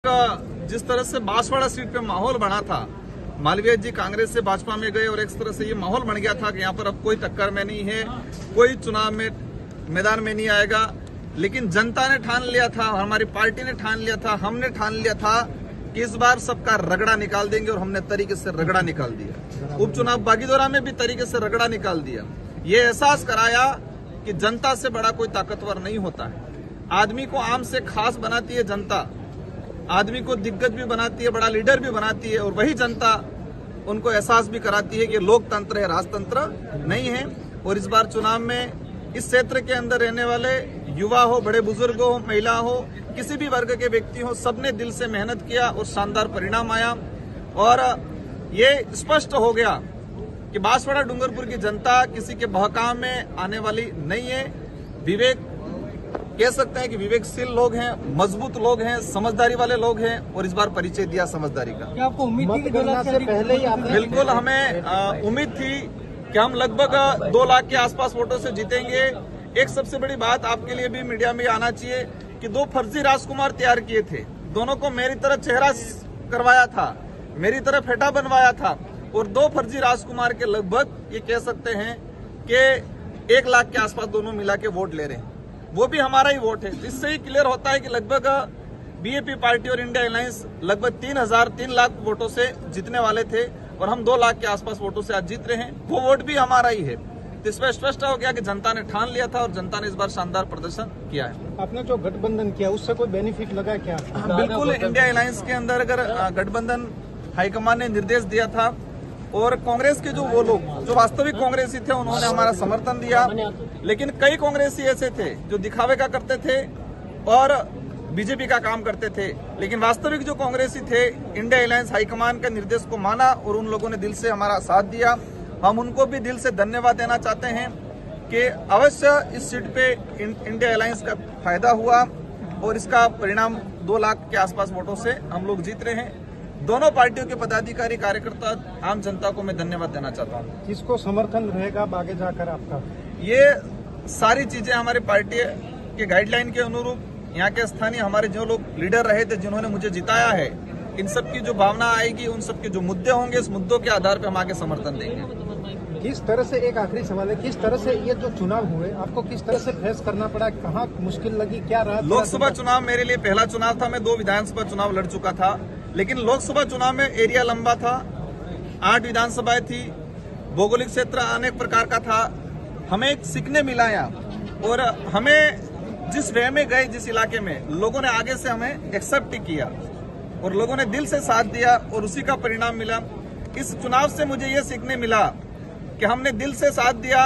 जिस तरह से बांसवाड़ा सीट पे माहौल बना था, मालवीय जी कांग्रेस से भाजपा में गए और एक तरह से ये माहौल बन गया था कि यहाँ पर अब कोई टक्कर में नहीं है, कोई चुनाव में मैदान में नहीं आएगा। लेकिन जनता ने ठान लिया था, हमारी पार्टी ने ठान लिया था, हमने ठान लिया था कि इस बार सबका रगड़ा निकाल देंगे और हमने तरीके से रगड़ा निकाल दिया। उपचुनाव बागीदोरा में भी तरीके से रगड़ा निकाल दिया। ये एहसास कराया कि जनता से बड़ा कोई ताकतवर नहीं होता है। आदमी को आम से खास बनाती है जनता, आदमी को दिग्गज भी बनाती है, बड़ा लीडर भी बनाती है, और वही जनता उनको एहसास भी कराती है कि लोकतंत्र है, राजतंत्र नहीं है। और इस बार चुनाव में इस क्षेत्र के अंदर रहने वाले युवा हो, बड़े बुजुर्ग हो, महिला हो, किसी भी वर्ग के व्यक्ति हो, सबने दिल से मेहनत किया और शानदार परिणाम आया। और ये स्पष्ट हो गया कि बांसवाड़ा डूंगरपुर की जनता किसी के बहकाव में आने वाली नहीं है। विवेक कह सकते हैं कि विवेकशील लोग हैं, मजबूत लोग हैं, समझदारी वाले लोग हैं, और इस बार परिचय दिया समझदारी का। क्या आपको उम्मीद थी कि 2 लाख से पहले ही आपने? बिल्कुल, हमें उम्मीद थी कि हम लगभग 2 लाख के आसपास वोटों से जीतेंगे। एक सबसे बड़ी बात आपके लिए भी मीडिया में आना चाहिए कि 2 फर्जी राजकुमार तैयार किए थे। दोनों को मेरी तरह चेहरा करवाया था, मेरी तरह फेटा बनवाया था, और 2 फर्जी राजकुमार के लगभग ये कह सकते हैं कि 1 लाख के आसपास दोनों मिला के वोट ले रहे हैं। वो भी हमारा ही वोट है। इससे ही क्लियर होता है कि लगभग बीएपी पार्टी और इंडिया अलायंस लगभग 3 लाख वोटों से जीतने वाले थे, और हम 2 लाख के आसपास वोटों से आज जीत रहे हैं। वो वोट भी हमारा ही है। तो इसमें स्पष्ट हो गया कि जनता ने ठान लिया था और जनता ने इस बार शानदार प्रदर्शन किया है। आपने जो गठबंधन किया उससे कोई बेनिफिट लगा क्या? बिल्कुल, इंडिया अलायंस के अंदर अगर गठबंधन हाईकमान ने निर्देश दिया था, और कांग्रेस के जो वो लोग जो वास्तविक कांग्रेसी थे उन्होंने हमारा समर्थन दिया। लेकिन कई कांग्रेसी ऐसे थे जो दिखावे का करते थे और बीजेपी का काम करते थे। लेकिन वास्तविक जो कांग्रेसी थे, इंडिया अलायंस हाईकमान के निर्देश को माना और उन लोगों ने दिल से हमारा साथ दिया। हम उनको भी दिल से धन्यवाद देना चाहते हैं कि अवश्य इस सीट पे इंडिया अलायंस का फायदा हुआ, और इसका परिणाम 2 लाख के आसपास वोटों से हम लोग जीत रहे हैं। दोनों पार्टियों के पदाधिकारी, कार्यकर्ता, आम जनता को मैं धन्यवाद देना चाहता हूँ। किसको समर्थन रहेगा आगे जाकर आपका? ये सारी चीजें हमारे पार्टी के गाइडलाइन के अनुरूप, यहाँ के स्थानीय हमारे जो लोग लीडर रहे थे, जिन्होंने मुझे जिताया है, इन सब की जो भावना आएगी, उन सब के जो मुद्दे होंगे, इस मुद्दों के आधार पर हम आगे समर्थन देंगे। किस तरह से, एक आखिरी सवाल है, किस तरह से ये जो चुनाव हुए आपको किस तरह से फेस करना पड़ा? कहाँ मुश्किल लगी, क्या रहा? लोकसभा चुनाव मेरे लिए पहला चुनाव था। मैं 2 विधानसभा चुनाव लड़ चुका था, लेकिन लोकसभा चुनाव में एरिया लंबा था, 8 विधानसभाएं थी, भौगोलिक क्षेत्र अनेक प्रकार का था। हमें एक सीखने मिला यहाँ, और हमें जिस वे में गए, जिस इलाके में, लोगों ने आगे से हमें एक्सेप्ट किया और लोगों ने दिल से साथ दिया, और उसी का परिणाम मिला। इस चुनाव से मुझे ये सीखने मिला कि हमने दिल से साथ दिया,